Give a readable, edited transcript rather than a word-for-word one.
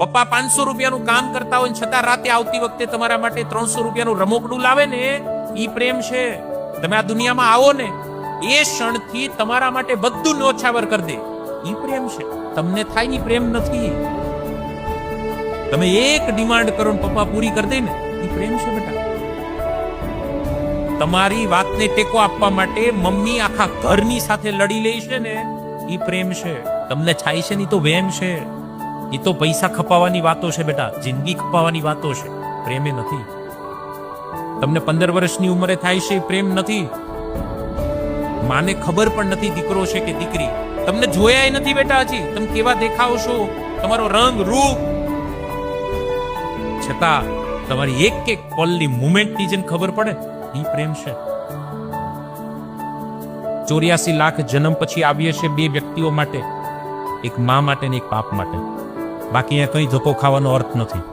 પપ્પા 500 રૂપિયાનું કામ કરતા હોય છતાં રાતે આવતી વખતે તમારા માટે 300 રૂપિયાનું રમકડું લાવે ને, ઈ પ્રેમ છે. તમે આ દુનિયામાં આવો ને એ ક્ષણથી તમારા માટે બધું ન્યોછાવર કરી દે, ઈ પ્રેમ છે. તમને થાય ની પ્રેમ નથી. તમે એક ડિમાન્ડ કરો ને પપ્પા પૂરી કરી દે ને, ઈ પ્રેમ છે બેટા. તમારી વાતને ટેકો આપવા માટે મમ્મી આખા ઘરની સાથે લડી લે છે ને, ઈ પ્રેમ છે. તમને થાય છે ની તો વેમ છે. એ તો પૈસા ખપાવવાની વાતો છે બેટા, જિંદગી ખપાવવાની વાતો છે, પ્રેમે નથી. તમને 15 વર્ષની ઉંમરે થાય છે પ્રેમ નથી. માને ખબર પણ નથી દીકરો છે કે દીકરી. તમને જોયા નથી બેટા હજી, તમે કેવા દેખાવ છો, તમારો રંગ રૂપ, છતાં તમારી એક એક પલની મુમેન્ટની જેને ખબર પડે, ઈ પ્રેમ છે. 84 લાખ જન્મ પછી આવીએ છે બે વ્યક્તિઓ માટે, એક મા માટે ને એક બાપ માટે. બાકી અહીંયા કઈ ધક્કો ખાવાનો અર્થ નથી.